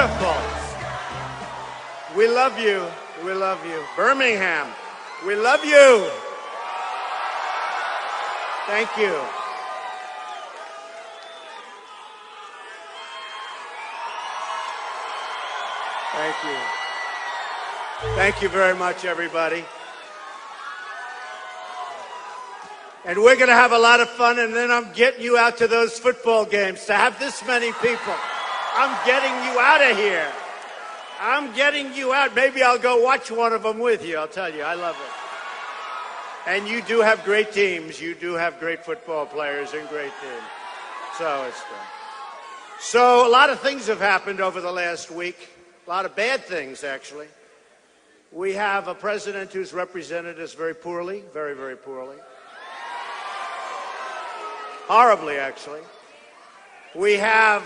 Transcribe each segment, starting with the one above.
Beautiful. We love you. We love you. Birmingham, we love you. Thank you. Thank you. Thank you very much, everybody. And we're going to have a lot of fun, and then I'm getting you out to those football games. To have this many people, I'm getting you out of here. I'm getting you out. Maybe I'll go watch one of them with you. I'll tell you, I love it. And you do have great teams. You do have great football players and great teams. So it's good. So a lot of things have happened over the last week. A lot of bad things, actually. We have a president who's represented us very poorly, very, very poorly. Horribly, actually. We have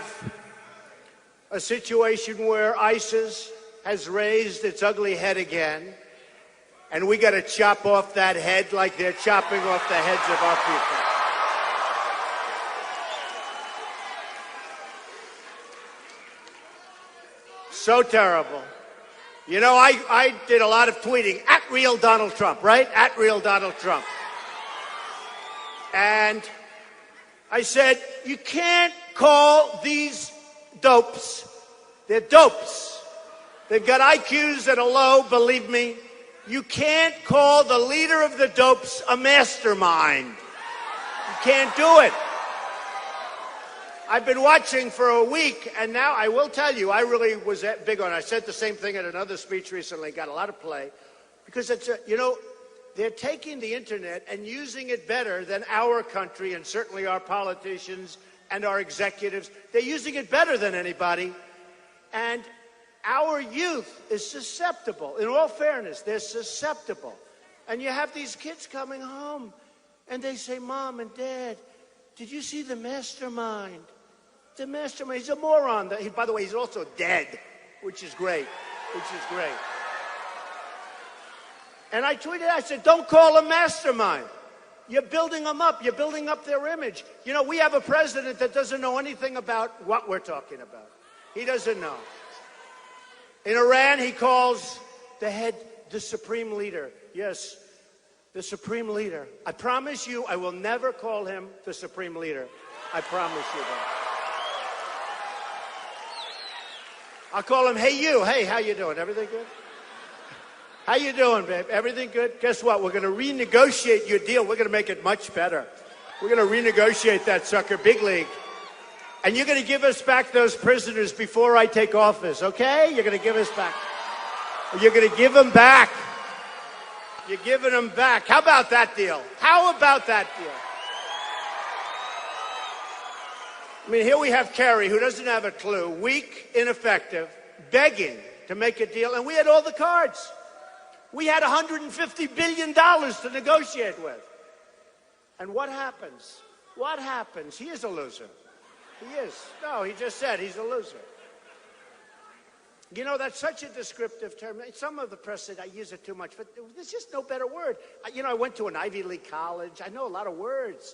a situation where ISIS has raised its ugly head again, and we got to chop off that head like they're chopping off the heads of our people. So terrible. You know, I did a lot of tweeting at real Donald Trump, right? At real Donald Trump. And I said, you can't call these dopes. They're dopes. They've got IQs that are low, believe me. You can't call the leader of the dopes a mastermind. You can't do it. I've been watching for a week, and now I will tell you, I really was big on it. I said the same thing at another speech recently, got a lot of play, because it's, they're taking the internet and using it better than our country and certainly our politicians and our executives. They're using it better than anybody. And our youth is susceptible. In all fairness, they're susceptible. And you have these kids coming home and they say, Mom and Dad, did you see the mastermind? The mastermind, he's a moron. By the way, he's also dead, which is great, And I tweeted, I said, don't call him mastermind. You're building them up. You're building up their image. You know, we have a president that doesn't know anything about what we're talking about. He doesn't know. In Iran, he calls the head the supreme leader. Yes, the supreme leader. I promise you, I will never call him the supreme leader. I promise you that. I'll call him, hey, you. Hey, how you doing? Everything good? How you doing, babe? Everything good? Guess what? We're going to renegotiate your deal. We're going to make it much better. We're going to renegotiate that sucker, big league. And you're going to give us back those prisoners before I take office, okay? You're going to give us back. You're going to give them back. You're giving them back. How about that deal? How about that deal? I mean, here we have Kerry, who doesn't have a clue, weak, ineffective, begging to make a deal, and we had all the cards. We had $150 billion to negotiate with. And what happens? What happens? He is a loser. He is. No, he just said he's a loser. You know, that's such a descriptive term. Some of the press said I use it too much, but there's just no better word. You know, I went to an Ivy League college. I know a lot of words.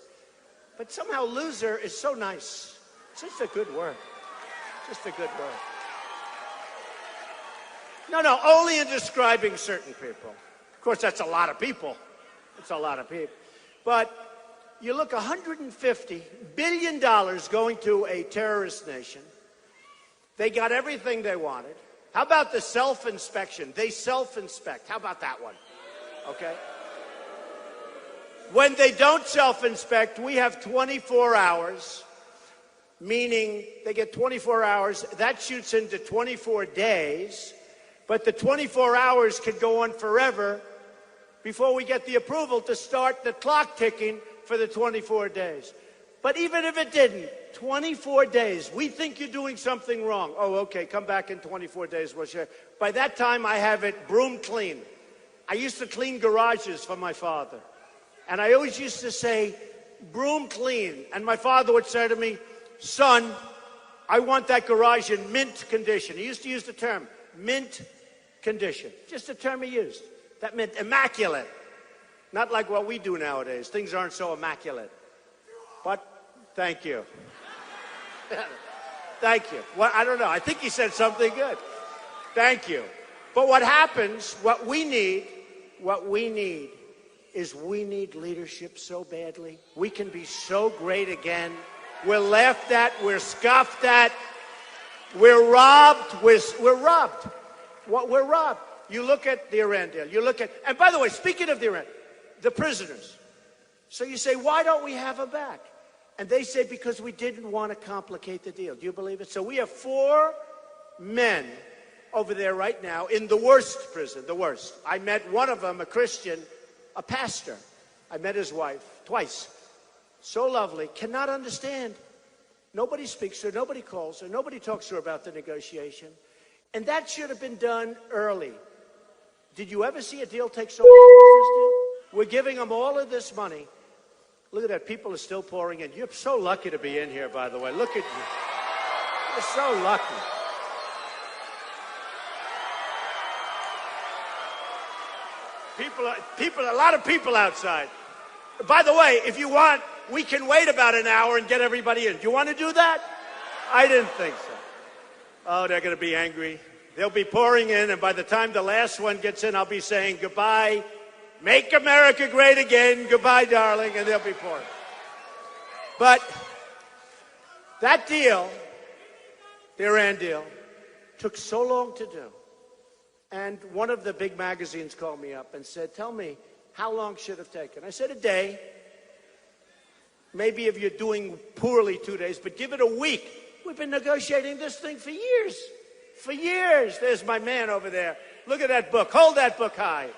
But somehow loser is so nice. It's just a good word. Just a good word. No, only in describing certain people. Of course, that's a lot of people. It's a lot of people. But you look, $150 billion going to a terrorist nation. They got everything they wanted. How about the self-inspection? They self-inspect. How about that one? Okay. When they don't self-inspect, we have 24 hours, meaning they get 24 hours. That shoots into 24 days. But the 24 hours could go on forever before we get the approval to start the clock ticking for the 24 days. But even if it didn't, 24 days, we think you're doing something wrong. Oh, okay, come back in 24 days, we'll share. By that time, I have it broom clean. I used to clean garages for my father. And I always used to say, broom clean. And my father would say to me, son, I want that garage in mint condition. He used to use the term, mint condition. Just the term he used. That meant immaculate. Not like what we do nowadays. Things aren't so immaculate. But thank you. Thank you. Well, I don't know. I think he said something good. Thank you. But what happens, what we need is we need leadership so badly. We can be so great again. We're laughed at. We're scoffed at. We're robbed. We're robbed. We're robbed. You look at the Iran deal. You look at, and by the way, speaking of the Iran, the prisoners. So you say, why don't we have them back? And they say, because we didn't want to complicate the deal. Do you believe it? So we have 4 men over there right now in the worst prison, the worst. I met one of them, a Christian, a pastor. I met his wife twice. So lovely, cannot understand. Nobody speaks to her, nobody calls her, nobody talks to her about the negotiation. And that should have been done early. Did you ever see a deal take so long as this deal? We're giving them all of this money. Look at that, people are still pouring in. You're so lucky to be in here, by the way. Look at you. You're so lucky. A lot of people outside. By the way, if you want, we can wait about an hour and get everybody in. Do you want to do that? I didn't think so. Oh, they're going to be angry. They'll be pouring in, and by the time the last one gets in, I'll be saying goodbye. Make America great again. Goodbye, darling, and they'll be pouring. But that deal, the Iran deal, took so long to do. And one of the big magazines called me up and said, tell me, how long should it have taken? I said, a day. Maybe if you're doing poorly 2 days, but give it a week. We've been negotiating this thing for years. For years. There's my man over there. Look at that book. Hold that book high.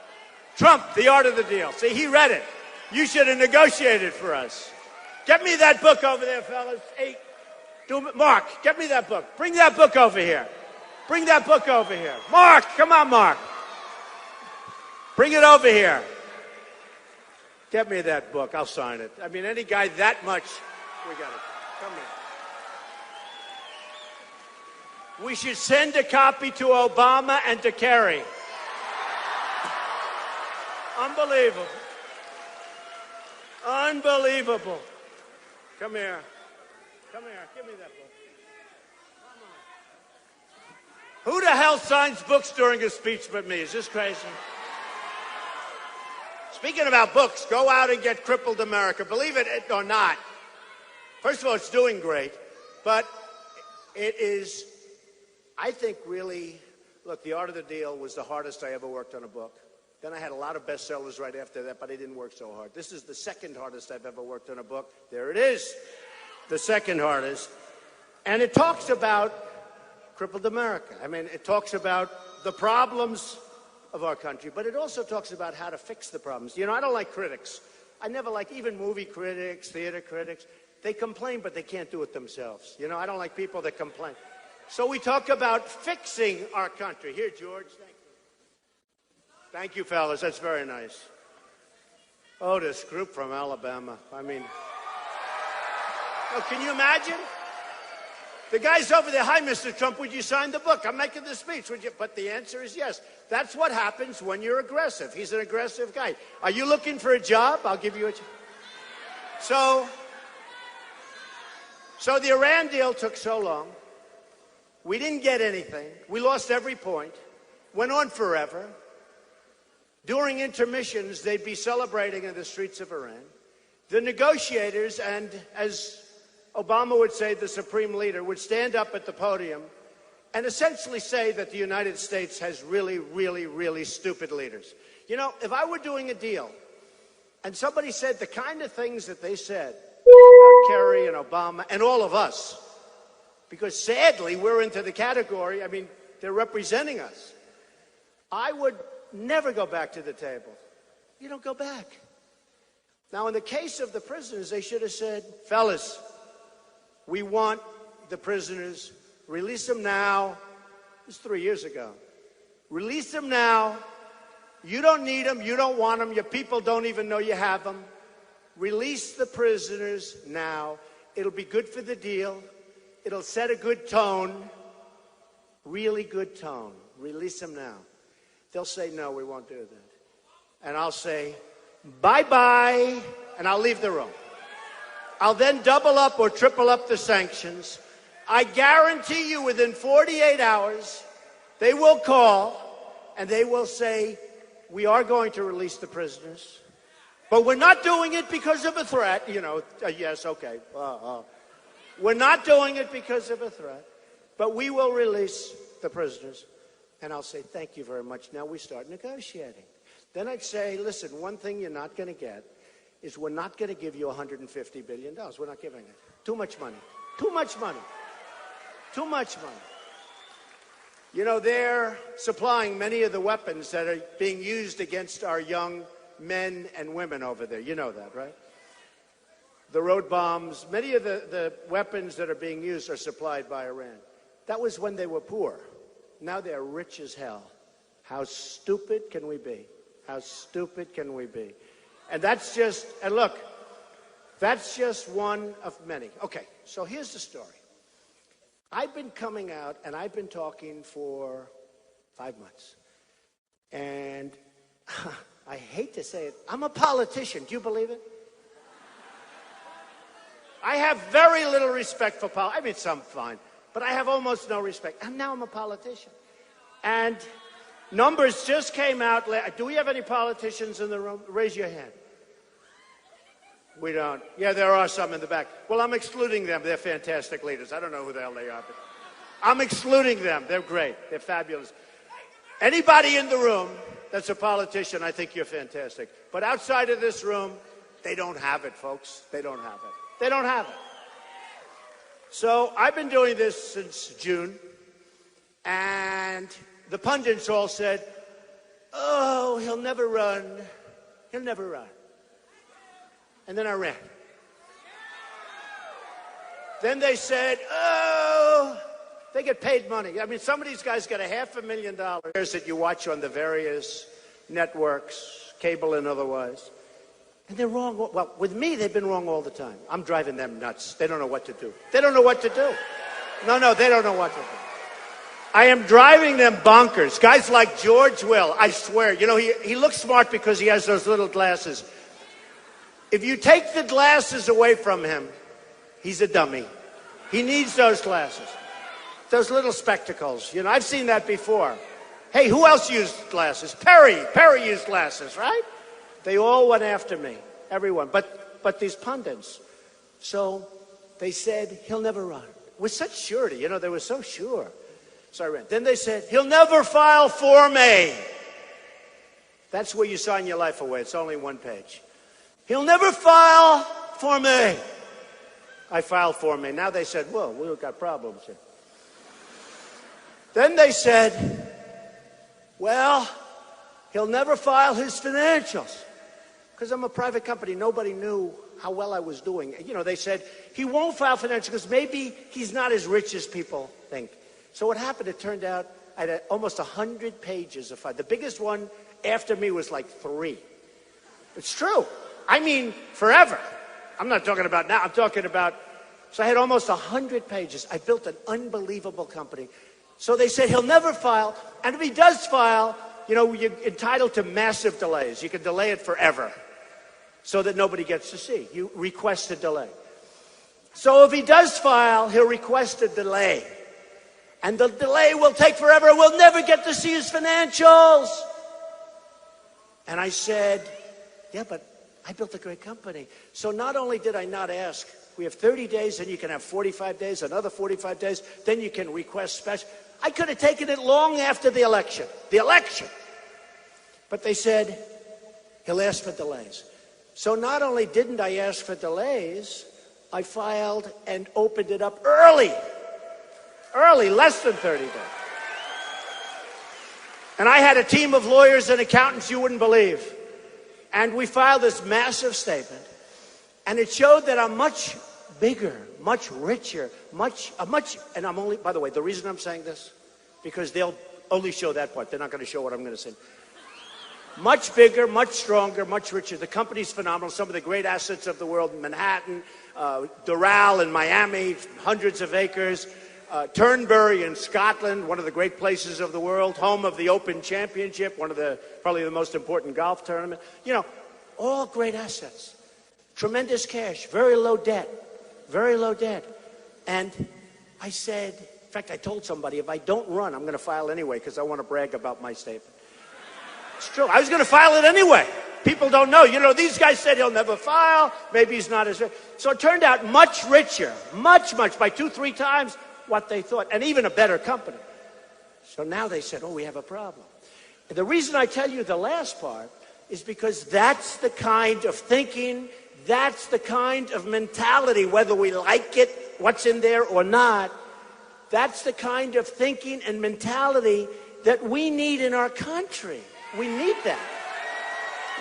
Trump, The Art of the Deal. See, he read it. You should have negotiated for us. Get me that book over there, fellas. Hey, Mark, get me that book. Bring that book over here. Bring that book over here. Mark, come on, Mark. Bring it over here. Get me that book. I'll sign it. I mean, any guy that much, we got it. Come here. We should send a copy to Obama and to Kerry. Unbelievable. Unbelievable. Come here. Come here. Give me that book. Come on. Who the hell signs books during a speech but me? Is this crazy? Speaking about books, go out and get Crippled America. Believe it or not. First of all, it's doing great. But it is, I think, really, look, The Art of the Deal was the hardest I ever worked on a book. Then I had a lot of bestsellers right after that, but I didn't work so hard. This is the second hardest I've ever worked on a book. There it is, the second hardest. And it talks about Crippled America. I mean, it talks about the problems of our country, but it also talks about how to fix the problems. You know, I don't like critics. I never like even movie critics, theater critics. They complain, but they can't do it themselves. You know, I don't like people that complain. So we talk about fixing our country. Here, George, thank you. Thank you, fellas. That's very nice. Oh, this group from Alabama. I mean, oh, can you imagine? The guy's over there. Hi, Mr. Trump, would you sign the book? I'm making the speech. Would you? But the answer is yes. That's what happens when you're aggressive. He's an aggressive guy. Are you looking for a job? I'll give you a job. So the Iran deal took so long. We didn't get anything. We lost every point. Went on forever. During intermissions, they'd be celebrating in the streets of Iran. The negotiators, and as Obama would say, the supreme leader, would stand up at the podium and essentially say that the United States has really, really, really stupid leaders. You know, if I were doing a deal and somebody said the kind of things that they said about Kerry and Obama and all of us, because sadly we're into the category, I mean, they're representing us, I would never go back to the table. You don't go back. Now, in the case of the prisoners, they should have said, fellas, we want the prisoners, release them now. This was 3 years ago. Release them now. You don't need them. You don't want them. Your people don't even know you have them. Release the prisoners now. It'll be good for the deal. It'll set a good tone, really good tone. Release them now. They'll say, no, we won't do that. And I'll say, bye-bye, and I'll leave the room. I'll then double up or triple up the sanctions. I guarantee you within 48 hours, they will call and they will say, we are going to release the prisoners, but we're not doing it because of a threat. Yes, okay. We're not doing it because of a threat, but we will release the prisoners. And I'll say, thank you very much. Now we start negotiating. Then I'd say, listen, one thing you're not going to get is we're not going to give you $150 billion. We're not giving it. Too much money. Too much money. Too much money. They're supplying many of the weapons that are being used against our young men and women over there. You know that, right? The road bombs, many of the weapons that are being used are supplied by Iran. That was when they were poor. Now they're rich as hell. How stupid can we be? How stupid can we be? And that's just one of many. Okay, so here's the story. I've been coming out and I've been talking for 5 months. And I hate to say it, I'm a politician. Do you believe it? I have very little respect for politics. I mean, some fine, but I have almost no respect. And now I'm a politician. And numbers just came out. Do we have any politicians in the room? Raise your hand. We don't. Yeah, there are some in the back. Well, I'm excluding them. They're fantastic leaders. I don't know who the hell they are, but I'm excluding them. They're great. They're fabulous. Anybody in the room that's a politician, I think you're fantastic. But outside of this room, they don't have it, folks. They don't have it. They don't have it. So I've been doing this since June, and the pundits all said, oh, he'll never run. He'll never run. And then I ran. Then they said, oh, they get paid money. I mean, some of these guys get $500,000 that you watch on the various networks, cable and otherwise. And they're wrong. Well, with me, they've been wrong all the time. I'm driving them nuts. They don't know what to do. They don't know what to do. No, they don't know what to do. I am driving them bonkers. Guys like George Will, I swear. He looks smart because he has those little glasses. If you take the glasses away from him, he's a dummy. He needs those glasses. Those little spectacles. I've seen that before. Hey, who else used glasses? Perry used glasses, right? They all went after me, everyone, but these pundits. So they said, he'll never run. With such surety, they were so sure. So I ran. Then they said, he'll never file Form A. That's where you sign your life away. It's only one page. He'll never file Form A. I filed Form A. Now they said, whoa, we've got problems here. Then they said, well, he'll never file his financials. Because I'm a private company, nobody knew how well I was doing. They said, he won't file financials because maybe he's not as rich as people think. So what happened, it turned out I had almost 100 pages of files. The biggest one after me was like 3. It's true. I mean, forever. I'm not talking about now. I'm talking about, so I had almost 100 pages. I built an unbelievable company. So they said, he'll never file. And if he does file, you're entitled to massive delays. You can delay it forever so that nobody gets to see. You request a delay. So if he does file, he'll request a delay. And the delay will take forever. We'll never get to see his financials. And I said, yeah, but I built a great company. So not only did I not ask, we have 30 days, then you can have 45 days, another 45 days, then you can request special. I could have taken it long after the election. But they said, he'll ask for delays. So not only didn't I ask for delays, I filed and opened it up early, less than 30 days. And I had a team of lawyers and accountants you wouldn't believe. And we filed this massive statement. And it showed that I'm much bigger, much richer, and I'm only, by the way, the reason I'm saying this, because they'll only show that part. They're not going to show what I'm going to say. Much bigger, much stronger, much richer. The company's phenomenal. Some of the great assets of the world, Manhattan, Doral in Miami, hundreds of acres, Turnberry in Scotland, one of the great places of the world, home of the Open Championship, probably the most important golf tournament. All great assets. Tremendous cash, very low debt. And I said, in fact, I told somebody, if I don't run, I'm going to file anyway because I want to brag about my statement. It's true. I was going to file it anyway. People don't know. You know, these guys said he'll never file. Maybe he's not as rich. So it turned out much richer, much, by 2-3 times what they thought, and even a better company. So now they said, oh, we have a problem. And the reason I tell you the last part is because that's the kind of thinking, that's the kind of mentality, whether we like it, what's in there or not, that's the kind of thinking and mentality that we need in our country. We need that.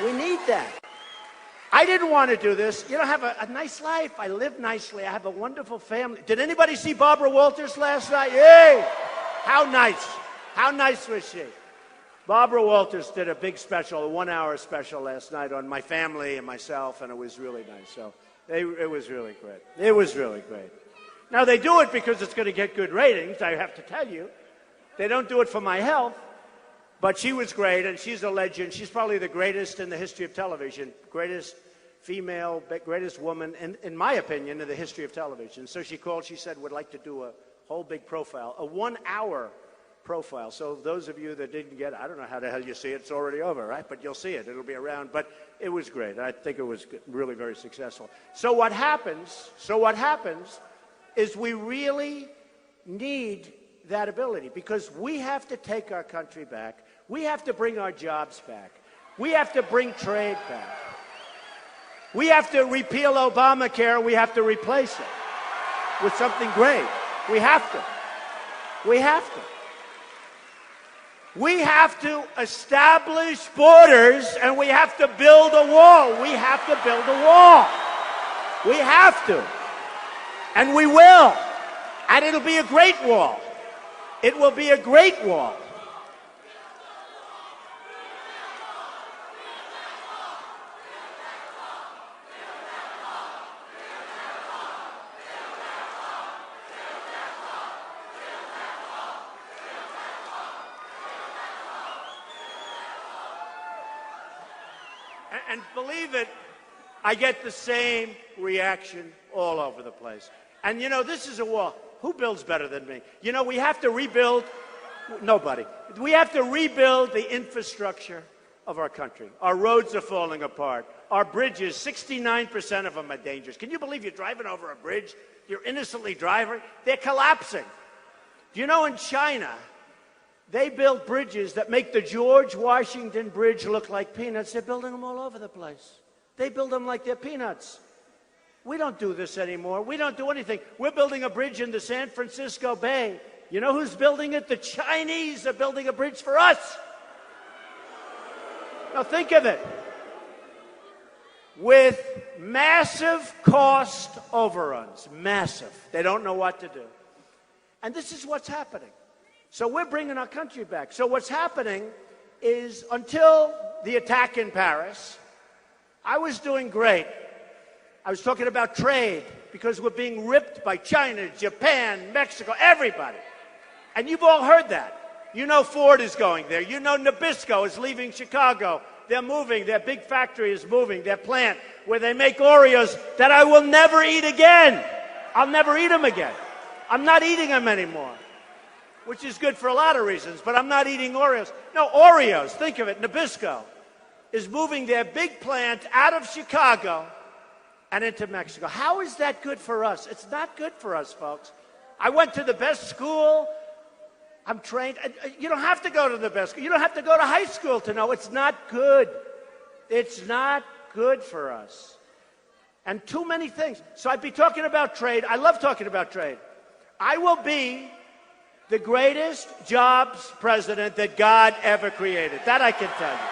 We need that. I didn't want to do this. You know, I have a nice life. I live nicely. I have a wonderful family. Did anybody see Barbara Walters last night? Yay! How nice. How nice was she? Barbara Walters did a big special, a 1-hour special last night on my family and myself, and it was really nice. So it was really great. It was really great. Now, they do it because it's going to get good ratings, I have to tell you. They don't do it for my health. But she was great, and she's a legend. She's probably the greatest in the history of television, greatest female, greatest woman, in my opinion, in the history of television. So she called, she said, would like to do a whole big profile, a 1-hour profile. So those of you that didn't get it, I don't know how the hell you see it. It's already over, right? But you'll see it. It'll be around. But it was great. I think it was really very successful. So what happens is we really need that ability because we have to take our country back. We have to bring our jobs back. We have to bring trade back. We have to repeal Obamacare. We have to replace it with something great. We have to. We have to. We have to establish borders, and we have to build a wall. We have to build a wall. We have to. And we will. And it'll be a great wall. It will be a great wall. And believe it, I get the same reaction all over the place. And you know, this is a wall. Who builds better than me? You know, we have to rebuild. Nobody. We have to rebuild the infrastructure of our country. Our roads are falling apart. Our bridges, 69% of them are dangerous. Can you believe you're driving over a bridge? You're innocently driving. They're collapsing. Do you know in China, they built bridges that make the George Washington Bridge look like peanuts. They're building them all over the place. They build them like they're peanuts. We don't do this anymore. We don't do anything. We're building a bridge in the San Francisco Bay. You know who's building it? The Chinese are building a bridge for us. Now think of it. With massive cost overruns. Massive. They don't know what to do. And this is what's happening. So we're bringing our country back. So what's happening is until the attack in Paris, I was doing great. I was talking about trade because we're being ripped by China, Japan, Mexico, everybody. And you've all heard that. You know Ford is going there. You know Nabisco is leaving Chicago. They're moving. Their big factory is moving. Their plant where they make Oreos that I will never eat again. I'll never eat them again. I'm not eating them anymore, which is good for a lot of reasons, but I'm not eating Oreos. No, Oreos, think of it, Nabisco is moving their big plant out of Chicago and into Mexico. How is that good for us? It's not good for us, folks. I went to the best school. I'm trained. You don't have to go to the best school. You don't have to go to high school to know it's not good. It's not good for us. And too many things. So I'd be talking about trade. I love talking about trade. I will be the greatest jobs president that God ever created. That I can tell you.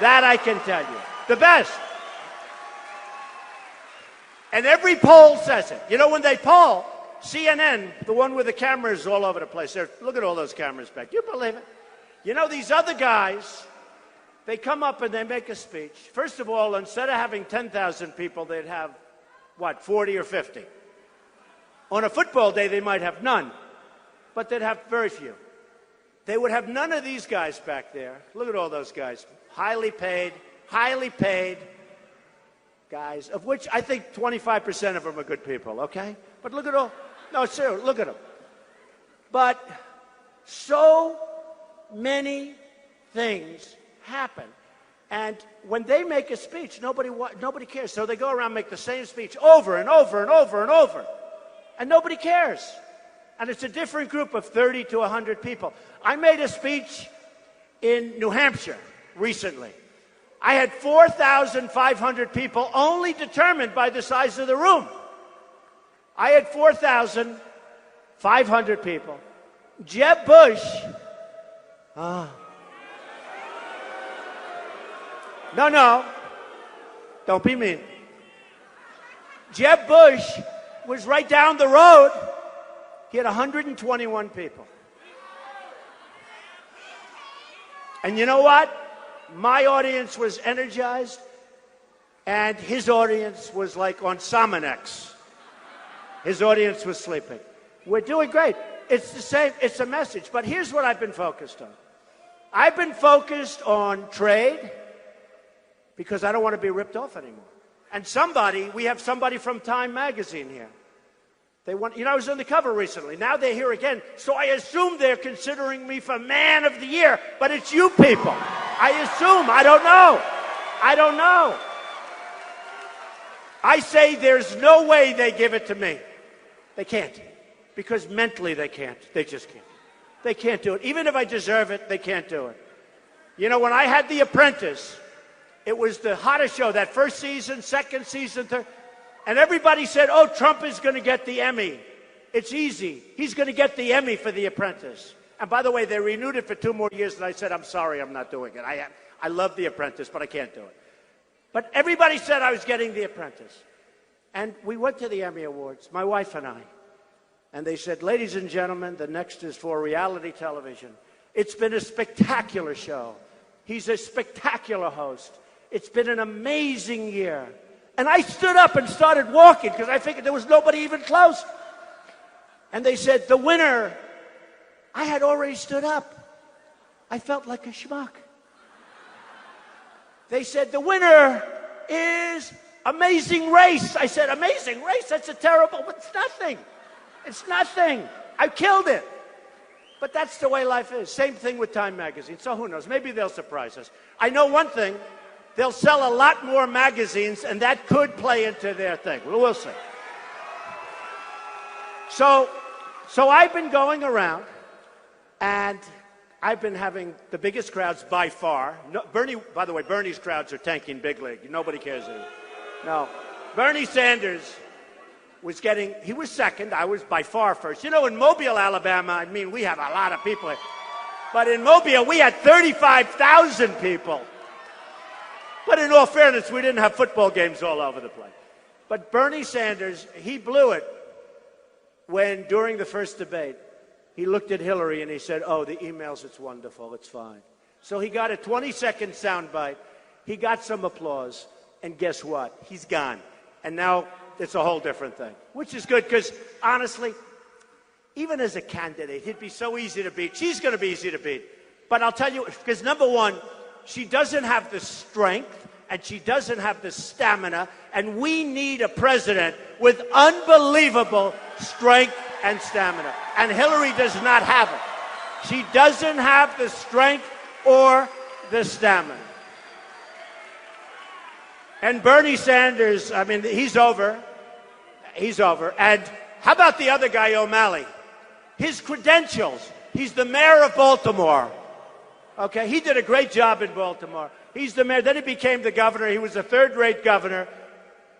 That I can tell you. The best. And every poll says it. You know, when they poll, CNN, the one with the cameras all over the place, look at all those cameras back. You believe it? You know, these other guys, they come up and they make a speech. First of all, instead of having 10,000 people, they'd have, 40 or 50. On a football day, they might have none, but they'd have very few. They would have none of these guys back there. Look at all those guys. Highly paid guys, of which I think 25% of them are good people, okay? But look at all, no, seriously, look at them. But so many things happen. And when they make a speech, nobody cares. So they go around and make the same speech over and over and over and over. And nobody cares. And it's a different group of 30 to 100 people. I made a speech in New Hampshire recently. I had 4,500 people, only determined by the size of the room. I had 4,500 people. Jeb Bush, no, don't be mean. Jeb Bush was right down the road. He had 121 people. And you know what? My audience was energized, and his audience was like on Sominex. His audience was sleeping. We're doing great. It's the same. It's a message. But here's what I've been focused on. I've been focused on trade because I don't want to be ripped off anymore. And we have somebody from Time magazine here. I was on the cover recently. Now they're here again. So I assume they're considering me for Man of the Year. But it's you people. I assume. I don't know. I say there's no way they give it to me. They can't. Because mentally they can't. They just can't. They can't do it. Even if I deserve it, they can't do it. You know, when I had The Apprentice, it was the hottest show. That first season, second season, third. And everybody said, oh, Trump is going to get the Emmy. It's easy. He's going to get the Emmy for The Apprentice. And by the way, they renewed it for 2 more years, and I said, I'm sorry, I'm not doing it. I love The Apprentice, but I can't do it. But everybody said I was getting The Apprentice. And we went to the Emmy Awards, my wife and I. And they said, ladies and gentlemen, the next is for reality television. It's been a spectacular show. He's a spectacular host. It's been an amazing year. And I stood up and started walking because I figured there was nobody even close. And they said, the winner. I had already stood up. I felt like a schmuck. They said, the winner is Amazing Race. I said, Amazing Race? That's a terrible, but it's nothing. It's nothing. I killed it. But that's the way life is. Same thing with Time magazine. So who knows? Maybe they'll surprise us. I know one thing. They'll sell a lot more magazines, and that could play into their thing. We'll see. So I've been going around, and I've been having the biggest crowds by far. No, by the way, Bernie's crowds are tanking big league. Nobody cares anymore. No. Bernie Sanders he was second. I was by far first. You know, in Mobile, Alabama, we have a lot of people here. But in Mobile, we had 35,000 people. But in all fairness, we didn't have football games all over the place. But Bernie Sanders, he blew it when, during the first debate, he looked at Hillary and he said, oh, the emails, it's wonderful, it's fine. So he got a 20-second soundbite. He got some applause. And guess what? He's gone. And now it's a whole different thing, which is good because, honestly, even as a candidate, he'd be so easy to beat. She's going to be easy to beat. But I'll tell you, because number one, she doesn't have the strength, and she doesn't have the stamina, and we need a president with unbelievable strength and stamina. And Hillary does not have it. She doesn't have the strength or the stamina. And Bernie Sanders, he's over. He's over. And how about the other guy, O'Malley? His credentials. He's the mayor of Baltimore. Okay, he did a great job in Baltimore. He's the mayor. Then he became the governor. He was a third-rate governor.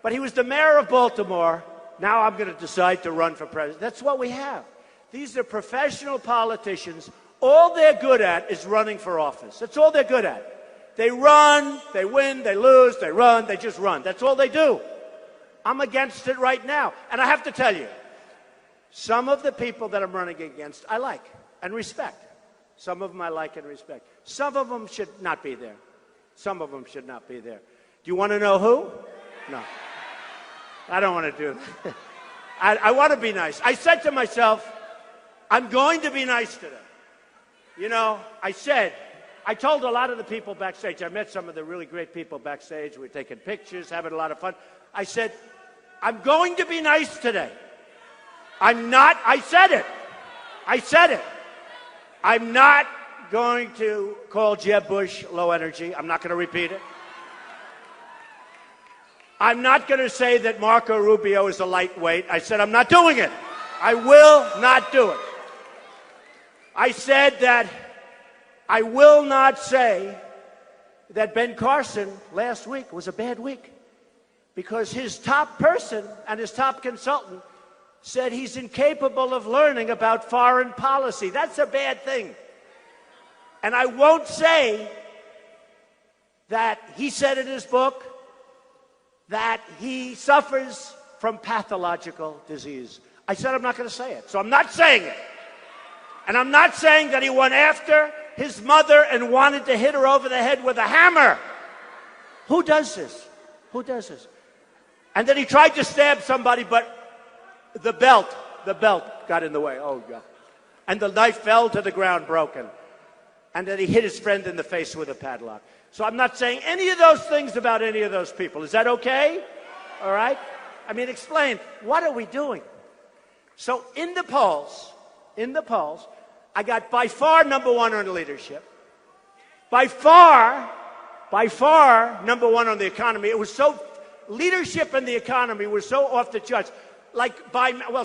But he was the mayor of Baltimore. Now I'm going to decide to run for president. That's what we have. These are professional politicians. All they're good at is running for office. That's all they're good at. They run, they win, they lose, they run, they just run. That's all they do. I'm against it right now. And I have to tell you, some of the people that I'm running against, I like and respect. Some of them I like and respect. Some of them should not be there. Some of them should not be there. Do you want to know who? No. I don't want to do that. I want to be nice. I said to myself, I'm going to be nice today. You know, I told a lot of the people backstage, I met some of the really great people backstage. We were taking pictures, having a lot of fun. I said, I'm going to be nice today. I'm not, I said it. I said it. I'm not going to call Jeb Bush low energy. I'm not going to repeat it. I'm not going to say that Marco Rubio is a lightweight. I said I'm not doing it. I will not do it. I said that I will not say that Ben Carson last week was a bad week because his top person and his top consultant said he's incapable of learning about foreign policy. That's a bad thing. And I won't say that he said in his book that he suffers from pathological disease. I said I'm not going to say it, so I'm not saying it. And I'm not saying that he went after his mother and wanted to hit her over the head with a hammer. Who does this? Who does this? And then he tried to stab somebody, but the belt got in the way. Oh, God. And the knife fell to the ground broken. And then he hit his friend in the face with a padlock. So I'm not saying any of those things about any of those people. Is that okay? All right? I mean, explain. What are we doing? So in the polls, I got by far number one on leadership. By far number one on the economy. It was so, leadership and the economy were so off the charts. Well,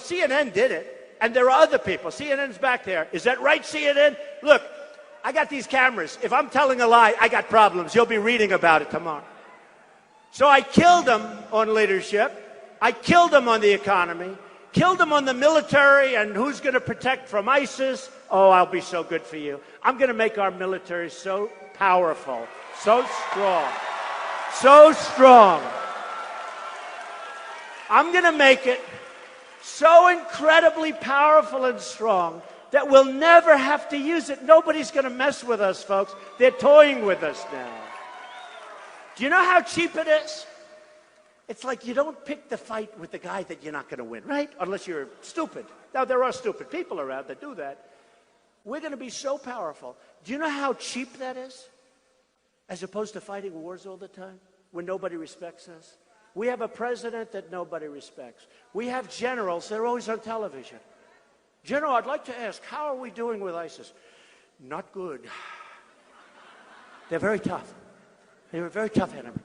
CNN did it, and there are other people. CNN's back there. Is that right, CNN? Look, I got these cameras. If I'm telling a lie, I got problems. You'll be reading about it tomorrow. So I killed them on leadership. I killed them on the economy. Killed them on the military and who's going to protect from ISIS. Oh, I'll be so good for you. I'm going to make our military so powerful, so strong, so strong. I'm going to make it so incredibly powerful and strong that we'll never have to use it. Nobody's going to mess with us, folks. They're toying with us now. Do you know how cheap it is? It's like you don't pick the fight with the guy that you're not going to win, right? Unless you're stupid. Now, there are stupid people around that do that. We're going to be so powerful. Do you know how cheap that is? As opposed to fighting wars all the time when nobody respects us. We have a president that nobody respects. We have generals that are always on television. General, I'd like to ask, how are we doing with ISIS? Not good. They're very tough. They're a very tough enemy.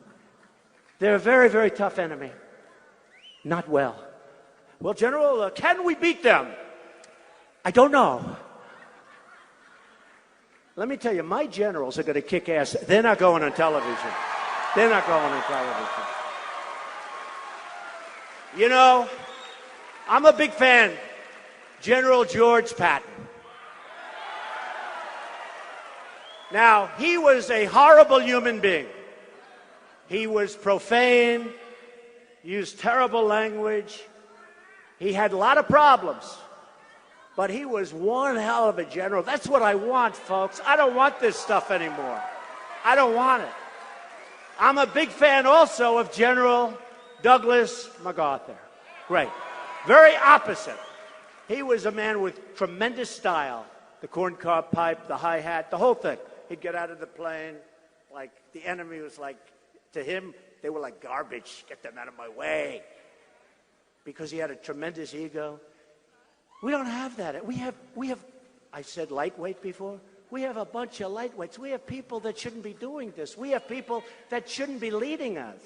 They're a very, very tough enemy. Not well. Well, General, can we beat them? I don't know. Let me tell you, my generals are going to kick ass. They're not going on television. They're not going on television. You know, I'm a big fan. General George Patton. Now, he was a horrible human being. He was profane, used terrible language. He had a lot of problems. But he was one hell of a general. That's what I want, folks. I don't want this stuff anymore. I don't want it. I'm a big fan also of General Douglas MacArthur. Great. Very opposite. He was a man with tremendous style. The corncob pipe, the hi-hat, the whole thing. He'd get out of the plane, like the enemy was like, to him, they were like garbage. Get them out of my way. Because he had a tremendous ego. We don't have that. We have, I said lightweight before. We have a bunch of lightweights. We have people that shouldn't be doing this. We have people that shouldn't be leading us.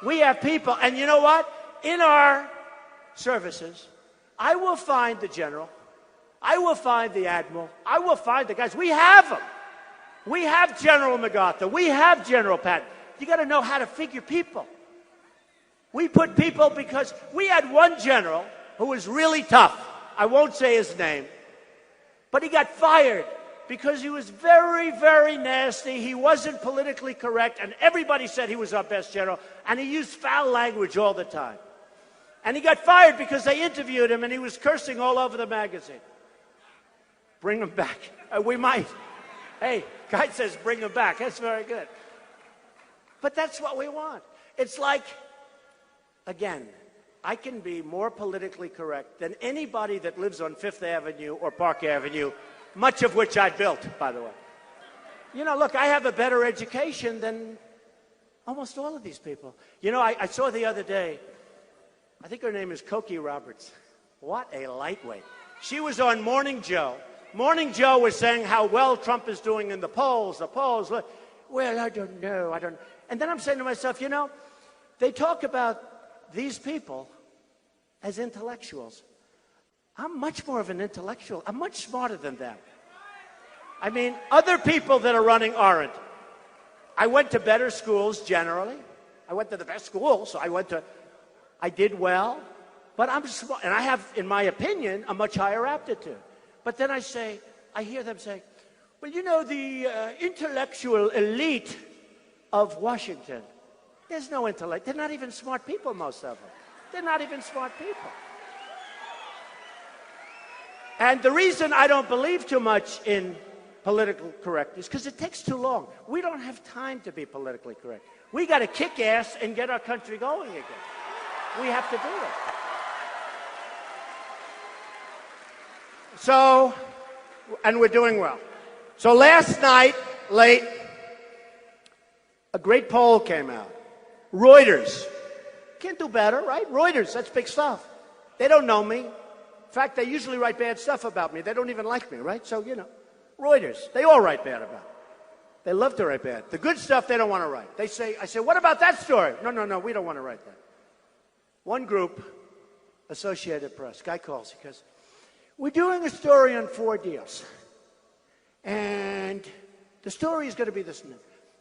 We have people, and you know what? In our services, I will find the general. I will find the admiral. I will find the guys. We have them. We have General MacArthur. We have General Patton. You got to know how to figure people. We put people because we had one general who was really tough. I won't say his name. But he got fired because he was very, very nasty. He wasn't politically correct, and everybody said he was our best general, and he used foul language all the time. And he got fired because they interviewed him, and he was cursing all over the magazine. Bring him back. We might. Hey, guy says bring him back. That's very good. But that's what we want. It's like, again, I can be more politically correct than anybody that lives on Fifth Avenue or Park Avenue, much of which I built, by the way. You know, look, I have a better education than almost all of these people. You know, I saw the other day, I think her name is Cokie Roberts. What a lightweight. She was on Morning Joe. Morning Joe was saying how well Trump is doing in the polls. Well, I don't know. And then I'm saying to myself, you know, they talk about these people as intellectuals. I'm much more of an intellectual. I'm much smarter than them. I mean, other people that are running aren't. I went to better schools generally. I went to the best schools, so I did well. But I'm smart, and I have, in my opinion, a much higher aptitude. But then I hear them say, well, you know, the intellectual elite of Washington, there's no intellect. They're not even smart people, most of them. They're not even smart people. And the reason I don't believe too much in political correctness, because it takes too long. We don't have time to be politically correct. We got to kick ass and get our country going again. We have to do it. So, and we're doing well. So last night, late, a great poll came out. Reuters. Can't do better, right? Reuters, that's big stuff. They don't know me. In fact, they usually write bad stuff about me. They don't even like me, right? So, you know, Reuters, they all write bad about me. They love to write bad. The good stuff they don't want to write. I say, what about that story? No, we don't want to write that. One group, Associated Press, guy calls, he goes, we're doing a story on 4 deals. And the story is going to be this.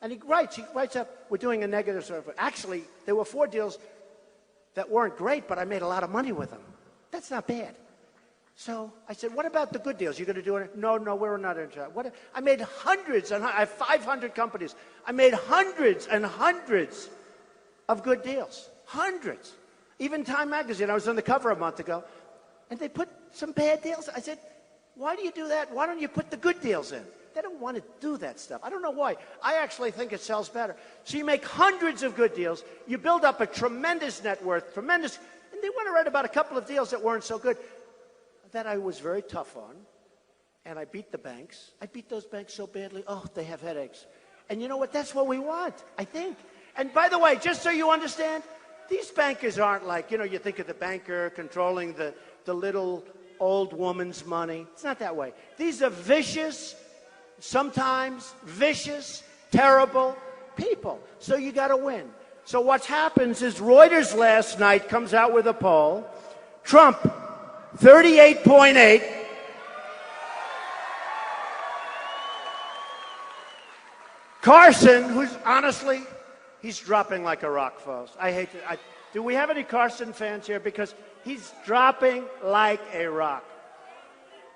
And he writes up, we're doing a negative survey. Actually, there were 4 deals that weren't great, but I made a lot of money with them. That's not bad. So I said, what about the good deals? You're going to do it? No, we're not interested. I made hundreds, and I have 500 companies. I made hundreds and hundreds of good deals. Hundreds. Even Time Magazine, I was on the cover a month ago, and they put some bad deals. I said, why do you do that? Why don't you put the good deals in? They don't want to do that stuff. I don't know why. I actually think it sells better. So you make hundreds of good deals. You build up a tremendous net worth, and they want to write about a couple of deals that weren't so good, that I was very tough on, and I beat the banks. I beat those banks so badly. Oh, they have headaches. And you know what? That's what we want, I think. And by the way, just so you understand, these bankers aren't like, you know, you think of the banker controlling the little old woman's money. It's not that way. These are vicious, sometimes vicious, terrible people. So you got to win. So what happens is Reuters last night comes out with a poll. Trump, 38.8. Carson, who's honestly, he's dropping like a rock, folks. Do we have any Carson fans here? Because he's dropping like a rock.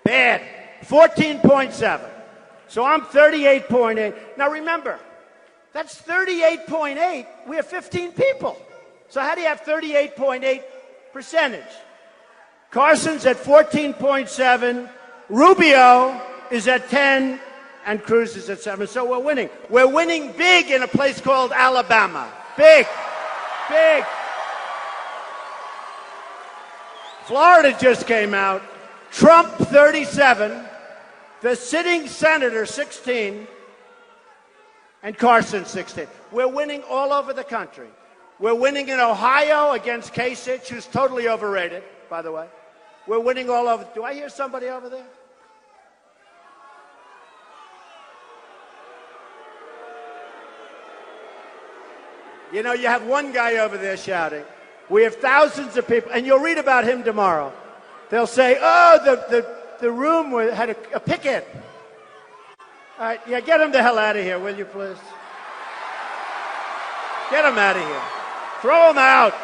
Bad. 14.7. So I'm 38.8. Now remember, that's 38.8. We have 15 people. So how do you have 38.8 percentage? Carson's at 14.7. Rubio is at 10. And Cruz is at 7. So we're winning. We're winning big in a place called Alabama. Big. Big. Florida just came out. Trump, 37. The sitting senator, 16. And Carson, 16. We're winning all over the country. We're winning in Ohio against Kasich, who's totally overrated, by the way. We're winning all over. Do I hear somebody over there? You know, you have one guy over there shouting. We have thousands of people, and you'll read about him tomorrow. They'll say, oh, the room had a picket. All right, yeah, get him the hell out of here, will you, please? Get him out of here. Throw him out.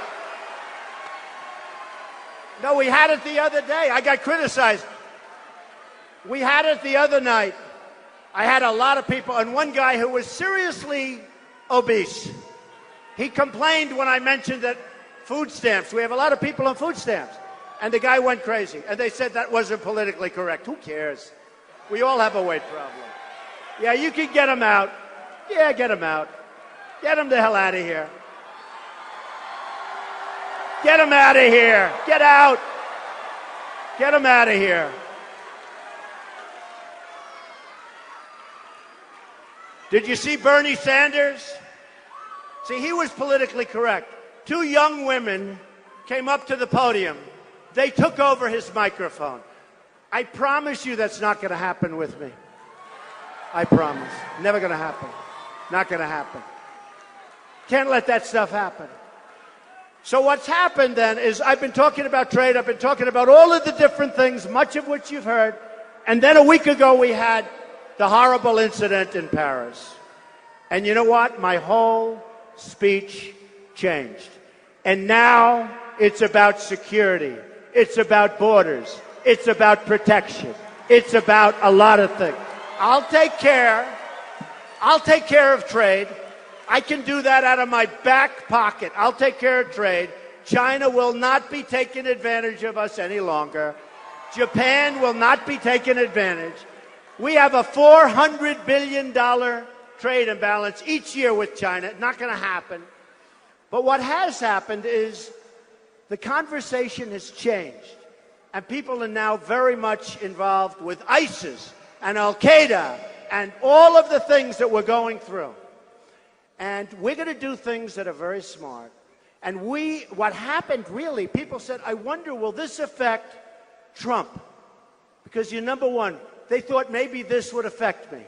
No, we had it the other day. I got criticized. We had it the other night. I had a lot of people, and one guy who was seriously obese. He complained when I mentioned that food stamps. We have a lot of people on food stamps. And the guy went crazy. And they said that wasn't politically correct. Who cares? We all have a weight problem. Yeah, you can get him out. Yeah, get him out. Get him the hell out of here. Get him out of here. Get out. Get him out of here. Did you see Bernie Sanders? See, he was politically correct. 2 young women came up to the podium. They took over his microphone. I promise you that's not going to happen with me. I promise. Never going to happen. Not going to happen. Can't let that stuff happen. So what's happened then is I've been talking about trade. I've been talking about all of the different things, much of which you've heard. And then a week ago we had the horrible incident in Paris. And you know what? My whole speech changed. And now it's about security. It's about borders. It's about protection. It's about a lot of things. I'll take care of trade. I can do that out of my back pocket. I'll take care of trade. China will not be taking advantage of us any longer. Japan will not be taking advantage. We have a $400 billion trade imbalance each year with China. Not going to happen. But what has happened is the conversation has changed. And people are now very much involved with ISIS and Al-Qaeda and all of the things that we're going through. And we're going to do things that are very smart. And what happened really, people said, I wonder, will this affect Trump? Because you're number one. They thought maybe this would affect me.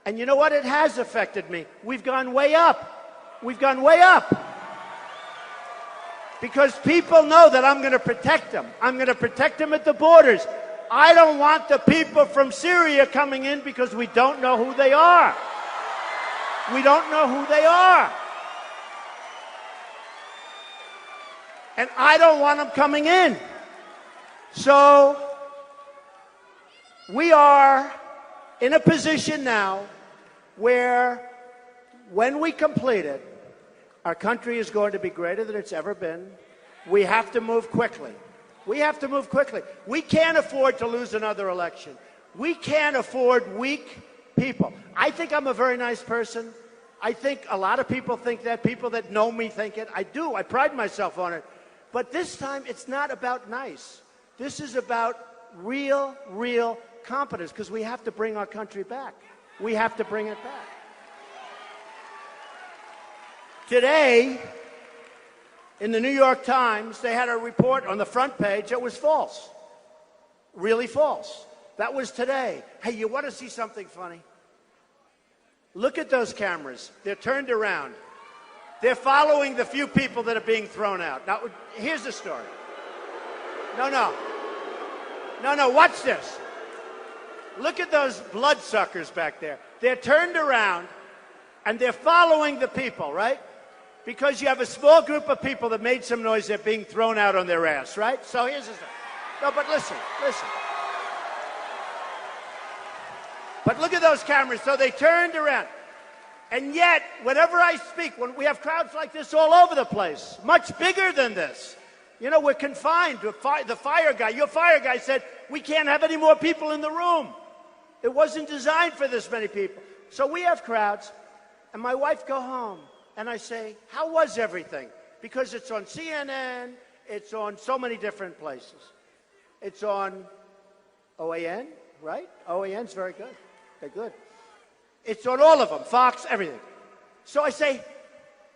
And you know what? It has affected me. We've gone way up. We've gone way up. Because people know that I'm going to protect them. I'm going to protect them at the borders. I don't want the people from Syria coming in because we don't know who they are. We don't know who they are. And I don't want them coming in. So we are in a position now where when we complete it, our country is going to be greater than it's ever been. We have to move quickly. We have to move quickly. We can't afford to lose another election. We can't afford weak people. I think I'm a very nice person. I think a lot of people think that. People that know me think it. I do. I pride myself on it. But this time, it's not about nice. This is about real competence, because we have to bring our country back. We have to bring it back. Today, in the New York Times, they had a report on the front page that was false. Really false. That was today. Hey, you want to see something funny? Look at those cameras. They're turned around. They're following the few people that are being thrown out. Now, here's the story. No, watch this. Look at those bloodsuckers back there. They're turned around, and they're following the people, right? Because you have a small group of people that made some noise, they're being thrown out on their ass, right? So here's the story. No, but listen. But look at those cameras. So they turned around. And yet, whenever I speak, when we have crowds like this all over the place, much bigger than this, you know, we're confined. The fire guy, your fire guy said, we can't have any more people in the room. It wasn't designed for this many people. So we have crowds, and my wife go home, and I say, how was everything? Because it's on CNN, it's on so many different places. It's on OAN, right? OAN's very good. They're good. It's on all of them, Fox, everything. So I say,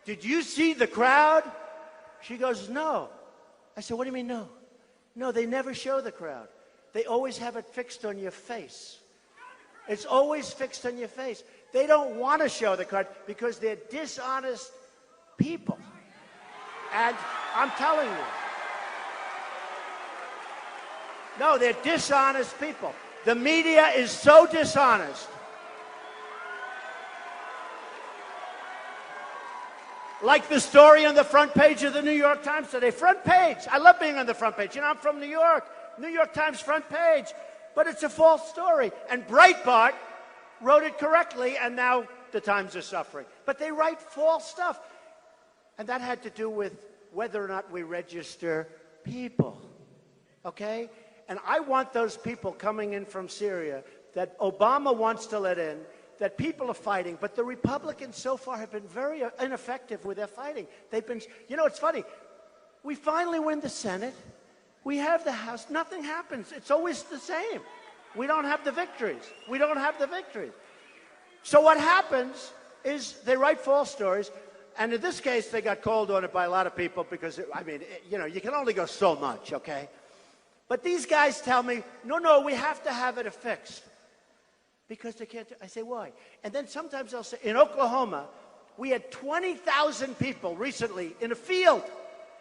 did you see the crowd? She goes, no. I said, what do you mean no? No, they never show the crowd. They always have it fixed on your face. It's always fixed on your face. They don't want to show the crowd because they're dishonest people. And I'm telling you. No, they're dishonest people. The media is so dishonest. Like the story on the front page of the New York Times today. Front page. I love being on the front page. You know, I'm from New York. New York Times front page. But it's a false story. And Breitbart wrote it correctly, and now the Times are suffering. But they write false stuff. And that had to do with whether or not we register people. Okay? And I want those people coming in from Syria that Obama wants to let in, that people are fighting, but the Republicans so far have been very ineffective with their fighting. They've been, you know, it's funny. We finally win the Senate. We have the House. Nothing happens. It's always the same. We don't have the victories. We don't have the victories. So what happens is they write false stories, and in this case, they got called on it by a lot of people because, you know, you can only go so much, okay? But these guys tell me, no, we have to have it affixed. Because they can't. I say, why? And then sometimes they'll say, in Oklahoma, we had 20,000 people recently in a field.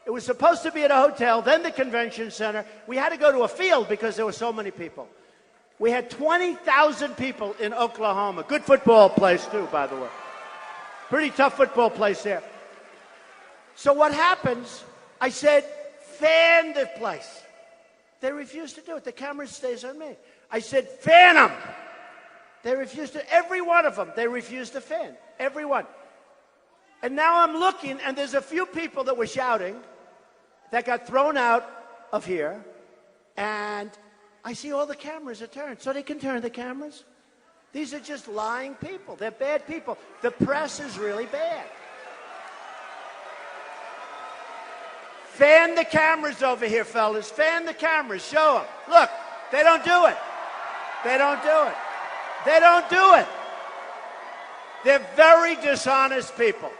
It was supposed to be at a hotel, then the convention center. We had to go to a field because there were so many people. We had 20,000 people in Oklahoma. Good football place, too, by the way. Pretty tough football place there. So what happens, I said, fan the place. They refused to do it. The camera stays on me. I said, fan them. They refused to, every one of them, they refused to fan. Every one. And now I'm looking, and there's a few people that were shouting that got thrown out of here, and I see all the cameras are turned. So they can turn the cameras. These are just lying people. They're bad people. The press is really bad. Fan the cameras over here, fellas. Fan the cameras. Show them. Look, they don't do it. They don't do it. They don't do it. They're very dishonest people.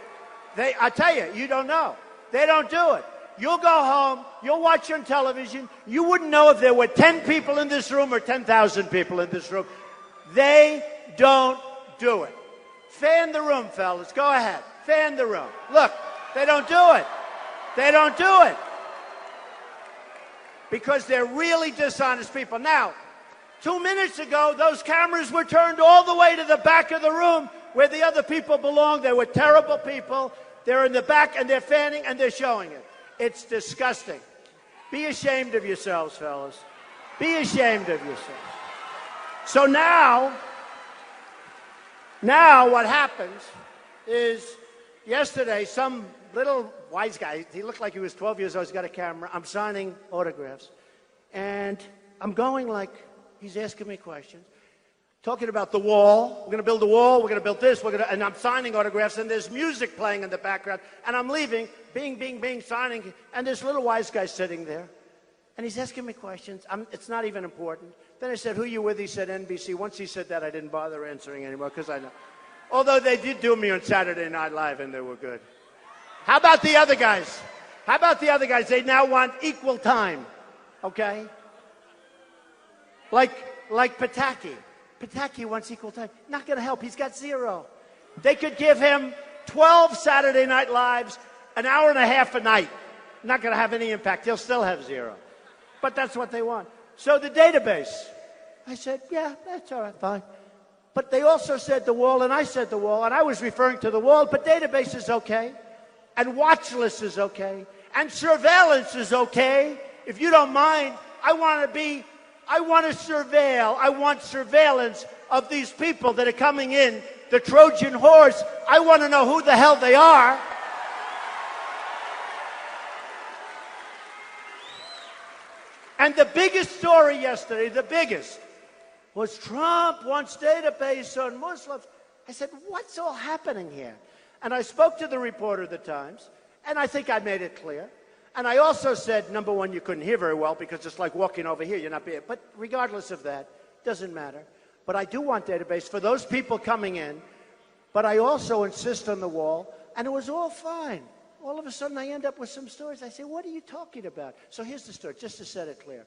I tell you, you don't know. They don't do it. You'll go home, you'll watch on television, you wouldn't know if there were 10 people in this room or 10,000 people in this room. They don't do it. Fan the room, fellas. Go ahead. Fan the room. Look, they don't do it. They don't do it. Because they're really dishonest people. Now, 2 minutes ago, those cameras were turned all the way to the back of the room where the other people belong. They were terrible people. They're in the back, and they're fanning, and they're showing it. It's disgusting. Be ashamed of yourselves, fellas. Be ashamed of yourselves. So now what happens is yesterday, some little wise guy, he looked like he was 12 years old, he's got a camera. I'm signing autographs. And I'm going like, he's asking me questions. Talking about the wall. We're going to build a wall. We're going to build this. And I'm signing autographs, and there's music playing in the background. And I'm leaving, bing, bing, bing, signing. And this little wise guy sitting there. And he's asking me questions. It's not even important. Then I said, who you with? He said, NBC. Once he said that, I didn't bother answering anymore because I know. Although they did do me on Saturday Night Live, and they were good. How about the other guys? How about the other guys? They now want equal time. Okay? Like Pataki. Pataki wants equal time. Not going to help. He's got 0. They could give him 12 Saturday Night Lives, an hour and a half a night. Not going to have any impact. He'll still have 0. But that's what they want. So the database. I said, yeah, that's all right, fine. But they also said the wall, and I said the wall, and I was referring to the wall, but database is okay. And watch list is okay. And surveillance is okay. If you don't mind, I want to surveil. I want surveillance of these people that are coming in, the Trojan horse. I want to know who the hell they are. And the biggest story yesterday, the biggest, was Trump wants database on Muslims. I said, what's all happening here? And I spoke to the reporter of the Times, and I think I made it clear. And I also said, number one, you couldn't hear very well because it's like walking over here. You're not being. But regardless of that, doesn't matter. But I do want database for those people coming in. But I also insist on the wall. And it was all fine. All of a sudden, I end up with some stories. I say, what are you talking about? So here's the story, just to set it clear.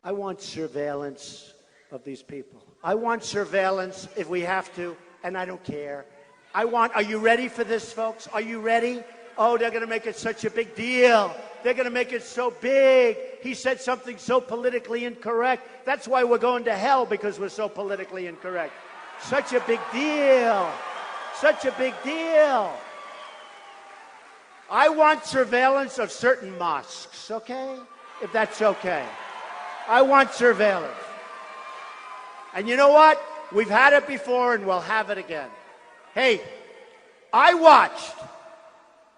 I want surveillance of these people. I want surveillance if we have to, and I don't care. Are you ready for this, folks? Are you ready? Oh, they're going to make it such a big deal. They're going to make it so big. He said something so politically incorrect. That's why we're going to hell, because we're so politically incorrect. Such a big deal. Such a big deal. I want surveillance of certain mosques, okay? If that's okay. I want surveillance. And you know what? We've had it before, and we'll have it again. Hey, I watched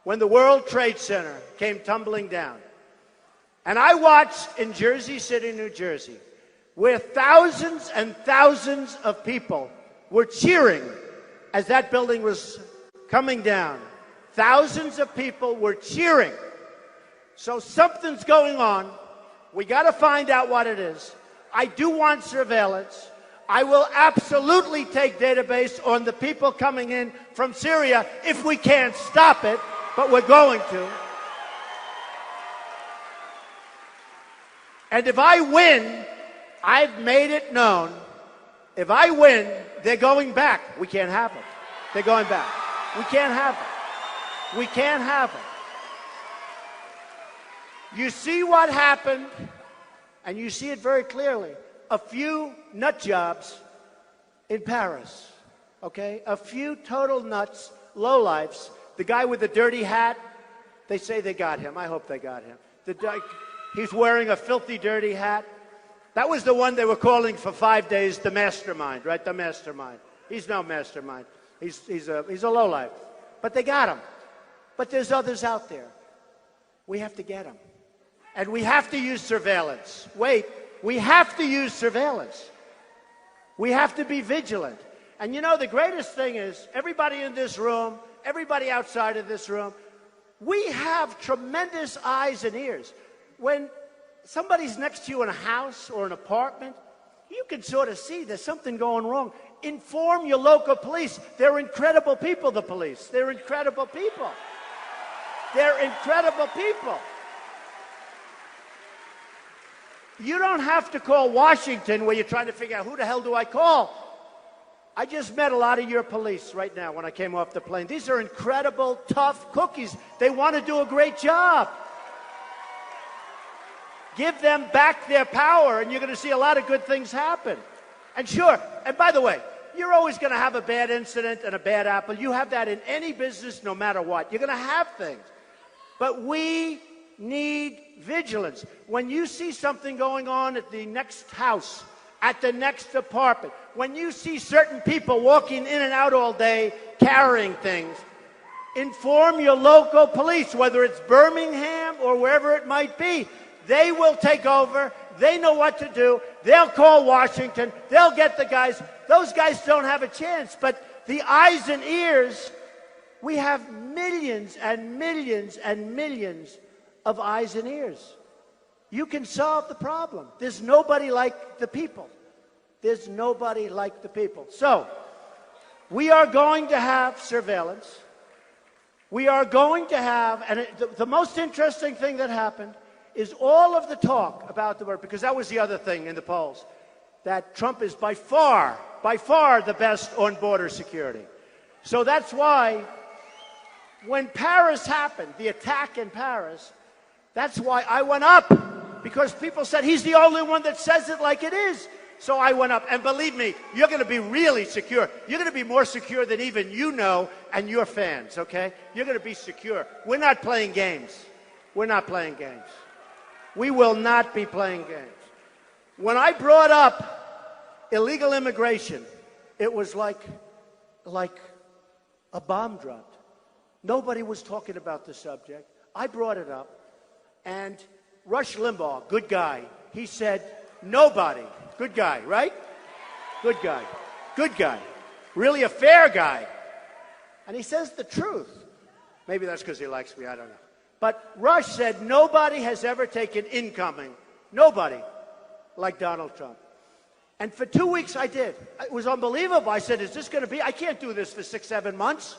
when the World Trade Center came tumbling down. And I watched in Jersey City, New Jersey, where thousands and thousands of people were cheering as that building was coming down. Thousands of people were cheering. So something's going on. We got to find out what it is. I do want surveillance. I will absolutely take database on the people coming in from Syria if we can't stop it, but we're going to. And if I win, I've made it known, if I win, they're going back. We can't have them. They're going back. We can't have them. We can't have them. You see what happened, and you see it very clearly. A few nut jobs in Paris, okay? A few total nuts, lowlifes. The guy with the dirty hat, they say they got him. I hope they got him. He's wearing a filthy, dirty hat. That was the one they were calling for 5 days the mastermind, right? The mastermind. He's no mastermind. He's a lowlife. But they got him. But there's others out there. We have to get them. And we have to use surveillance. Wait, we have to use surveillance. We have to be vigilant. And you know, the greatest thing is, everybody in this room, everybody outside of this room, we have tremendous eyes and ears. When somebody's next to you in a house or an apartment, you can sort of see there's something going wrong. Inform your local police. They're incredible people, the police. They're incredible people. They're incredible people. You don't have to call Washington where you're trying to figure out who the hell do I call. I just met a lot of your police right now when I came off the plane. These are incredible, tough cookies. They want to do a great job. Give them back their power, and you're going to see a lot of good things happen. And sure, and by the way, you're always going to have a bad incident and a bad apple. You have that in any business, no matter what. You're going to have things. But we need vigilance. When you see something going on at the next house, at the next apartment, when you see certain people walking in and out all day carrying things, inform your local police, whether it's Birmingham or wherever it might be. They will take over. They know what to do. They'll call Washington. They'll get the guys. Those guys don't have a chance. But the eyes and ears, we have millions and millions and millions of eyes and ears. You can solve the problem. There's nobody like the people. There's nobody like the people. So, we are going to have surveillance. We are going to have, and the most interesting thing that happened is all of the talk about the word, because that was the other thing in the polls, that Trump is by far the best on border security. So that's why when Paris happened, the attack in Paris, that's why I went up, because people said he's the only one that says it like it is. So I went up, and believe me, you're going to be really secure. You're going to be more secure than even you know and your fans, okay? You're going to be secure. We're not playing games. We're not playing games. We will not be playing games. When I brought up illegal immigration, it was like a bomb dropped. Nobody was talking about the subject. I brought it up, and Rush Limbaugh, good guy, he said, nobody. Good guy, right? Good guy. Good guy. Really a fair guy. And he says the truth. Maybe that's because he likes me, I don't know. But Rush said nobody has ever taken incoming, nobody, like Donald Trump. And for 2 weeks I did. It was unbelievable. I said, is this going to be, I can't do this for 6-7 months.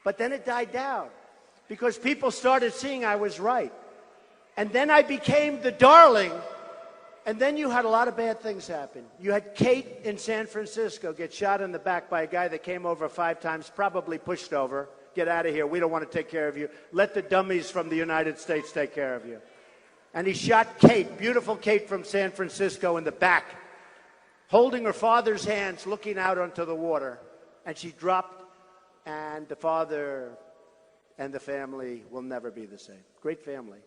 But then it died down because people started seeing I was right. And then I became the darling. And then you had a lot of bad things happen. You had Kate in San Francisco get shot in the back by a guy that came over 5 times, probably pushed over. Get out of here. We don't want to take care of you. Let the dummies from the United States take care of you. And he shot Kate, beautiful Kate from San Francisco, in the back, holding her father's hands, looking out onto the water. And she dropped, and the father and the family will never be the same. Great family.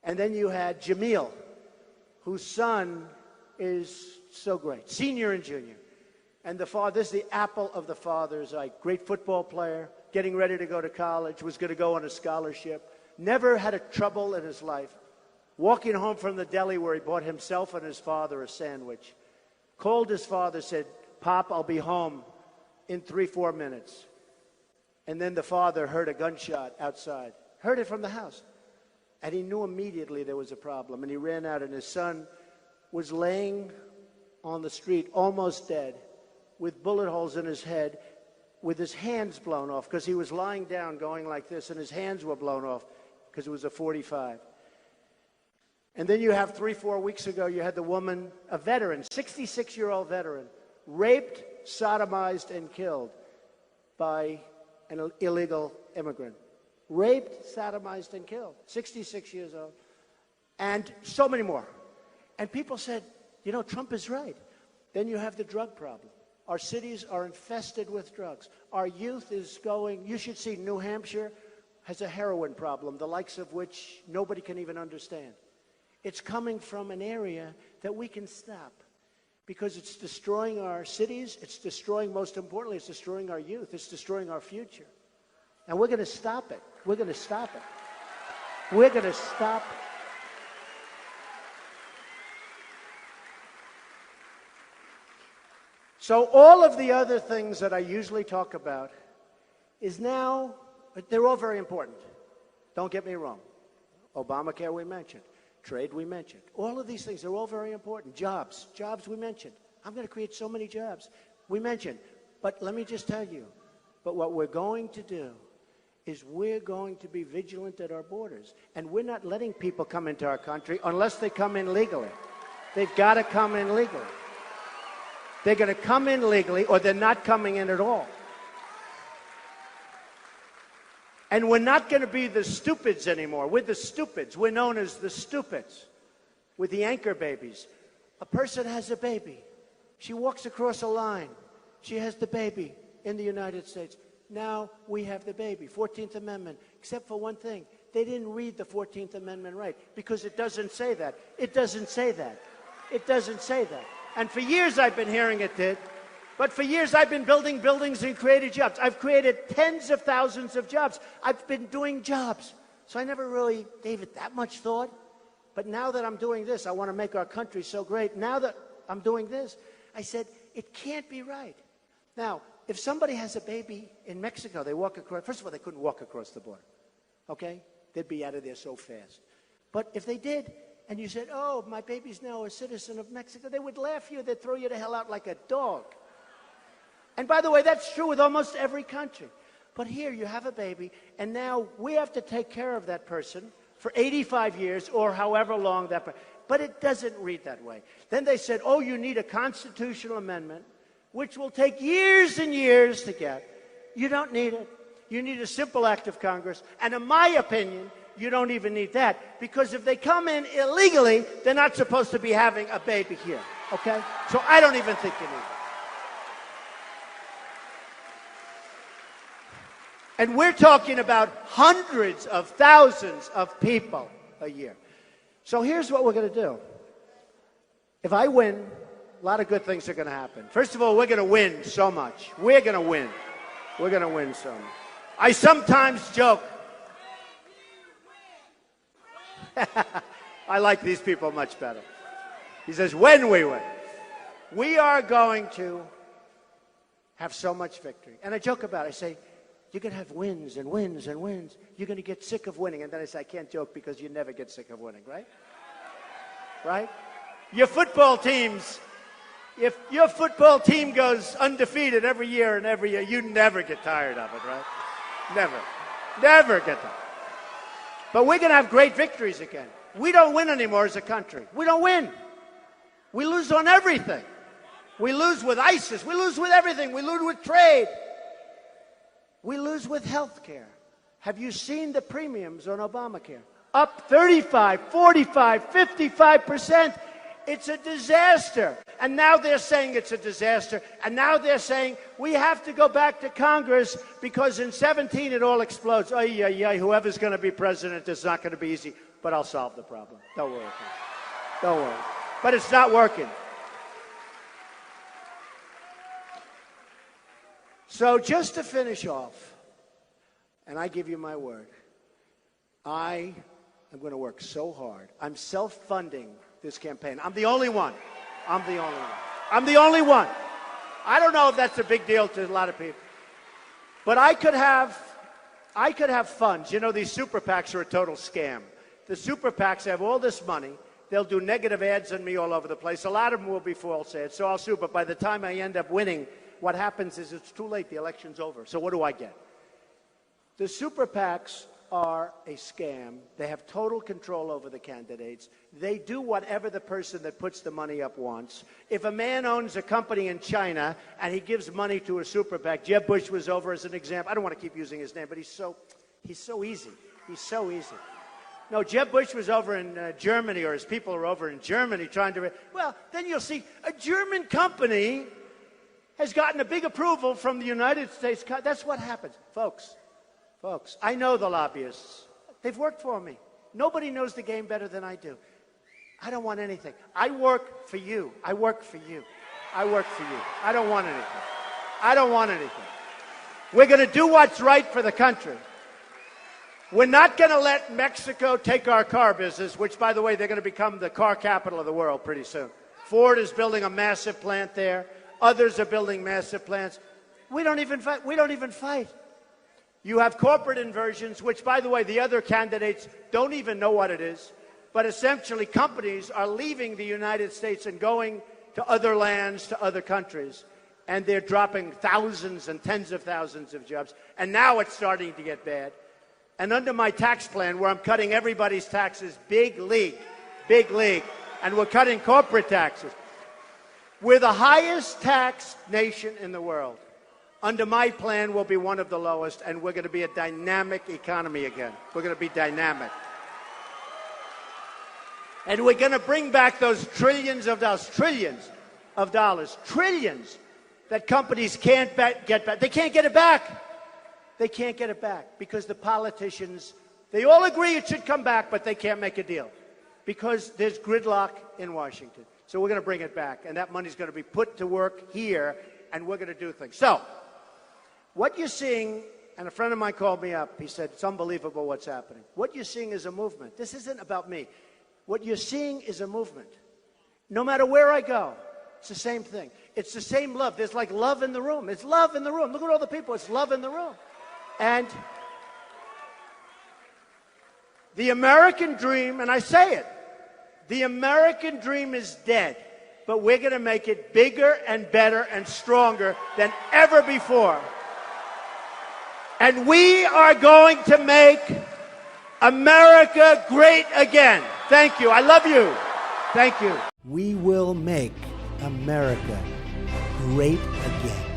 And then you had Jamil, whose son is so great, senior and junior. And the father, this is the apple of the father's eye. Great football player, getting ready to go to college, was going to go on a scholarship. Never had a trouble in his life. Walking home from the deli where he bought himself and his father a sandwich. Called his father, said, Pop, I'll be home in 3-4 minutes. And then the father heard a gunshot outside. Heard it from the house. And he knew immediately there was a problem. And he ran out, and his son was laying on the street, almost dead, with bullet holes in his head, with his hands blown off, because he was lying down going like this, and his hands were blown off because it was a .45. And then you have 3-4 weeks ago, you had the woman, a veteran, 66-year-old veteran, raped, sodomized, and killed by an illegal immigrant. Raped, sodomized, and killed. 66 years old. And so many more. And people said, you know, Trump is right. Then you have the drug problem. Our cities are infested with drugs. Our youth is going, you should see New Hampshire has a heroin problem, the likes of which nobody can even understand. It's coming from an area that we can stop because it's destroying our cities. It's destroying, most importantly, it's destroying our youth. It's destroying our future. And we're going to stop it. We're going to stop it. We're going to stop it. So all of the other things that I usually talk about is now, they're all very important. Don't get me wrong. Obamacare we mentioned. Trade we mentioned. All of these things are all very important. Jobs we mentioned. I'm going to create so many jobs. We mentioned. But let me just tell you, but what we're going to do is we're going to be vigilant at our borders. And we're not letting people come into our country unless they come in legally. They've got to come in legally. They're going to come in legally or they're not coming in at all. And we're not going to be the stupids anymore. We're the stupids. We're known as the stupids. We're the anchor babies. A person has a baby. She walks across a line. She has the baby in the United States. Now we have the baby. 14th Amendment. Except for one thing. They didn't read the 14th Amendment right because it doesn't say that. It doesn't say that. It doesn't say that. And for years I've been hearing it did. But for years, I've been building buildings and created jobs. I've created tens of thousands of jobs. I've been doing jobs. So I never really gave it that much thought. But now that I'm doing this, I want to make our country so great. Now that I'm doing this, I said, it can't be right. Now, if somebody has a baby in Mexico, they walk across. First of all, they couldn't walk across the border. Okay? They'd be out of there so fast. But if they did, and you said, oh, my baby's now a citizen of Mexico, they would laugh at you. They'd throw you the hell out like a dog. And by the way, that's true with almost every country. But here you have a baby, and now we have to take care of that person for 85 years or however long that person. But it doesn't read that way. Then they said, oh, you need a constitutional amendment, which will take years and years to get. You don't need it. You need a simple act of Congress. And in my opinion, you don't even need that. Because if they come in illegally, they're not supposed to be having a baby here. Okay? So I don't even think you need it. And we're talking about hundreds of thousands of people a year. So here's what we're going to do. If I win, a lot of good things are going to happen. First of all, we're going to win so much. We're going to win. We're going to win so much. I sometimes joke. I like these people much better. He says, when we win, we are going to have so much victory. And I joke about it. I say, you're going to have wins and wins and wins. You're going to get sick of winning. And then I say, I can't joke because you never get sick of winning, right? Right? Your football teams, if your football team goes undefeated every year, you never get tired of it, right? Never. Never get tired. But we're going to have great victories again. We don't win anymore as a country. We don't win. We lose on everything. We lose with ISIS. We lose with everything. We lose with trade. We lose with health care. Have you seen the premiums on Obamacare? Up 35, 45, 55%. It's a disaster. And now they're saying it's a disaster. And now they're saying we have to go back to Congress because in 17 it all explodes. Whoever's going to be president, it's not going to be easy. But I'll solve the problem. Don't worry. Don't worry. But it's not working. So just to finish off, and I give you my word, I am going to work so hard. I'm self-funding this campaign. I'm the only one. I'm the only one. I'm the only one. I don't know if that's a big deal to a lot of people. But I could have funds. You know, these super PACs are a total scam. The super PACs have all this money. They'll do negative ads on me all over the place. A lot of them will be false ads, so I'll sue. But by the time I end up winning, what happens is it's too late. The election's over. So what do I get? The super PACs are a scam. They have total control over the candidates. They do whatever the person that puts the money up wants. If a man owns a company in China and he gives money to a super PAC, Jeb Bush was over as an example. I don't want to keep using his name, but he's so easy. He's so easy. No, Jeb Bush was over in Germany, or his people are over in Germany trying to... Well, then you'll see a German company has gotten a big approval from the United States. That's what happens. Folks, I know the lobbyists. They've worked for me. Nobody knows the game better than I do. I don't want anything. I work for you. I work for you. I work for you. I don't want anything. I don't want anything. We're going to do what's right for the country. We're not going to let Mexico take our car business, which, by the way, they're going to become the car capital of the world pretty soon. Ford is building a massive plant there. Others are building massive plants. We don't even fight. We don't even fight. You have corporate inversions, which, by the way, the other candidates don't even know what it is. But essentially, companies are leaving the United States and going to other lands, to other countries. And they're dropping thousands and tens of thousands of jobs. And now it's starting to get bad. And under my tax plan, where I'm cutting everybody's taxes, big league, and we're cutting corporate taxes. We're the highest taxed nation in the world. Under my plan, we'll be one of the lowest, and we're going to be a dynamic economy again. We're going to be dynamic. And we're going to bring back those trillions of dollars that companies can't get back. They can't get it back. They can't get it back because the politicians, they all agree it should come back, but they can't make a deal because there's gridlock in Washington. So we're going to bring it back, and that money's going to be put to work here, and we're going to do things. So what you're seeing, and a friend of mine called me up. He said, it's unbelievable what's happening. What you're seeing is a movement. This isn't about me. What you're seeing is a movement. No matter where I go, it's the same thing. It's the same love. There's like love in the room. It's love in the room. Look at all the people. It's love in the room. And the American dream, and I say it, the American dream is dead, but we're going to make it bigger and better and stronger than ever before. And we are going to make America great again. Thank you. I love you. Thank you. We will make America great again.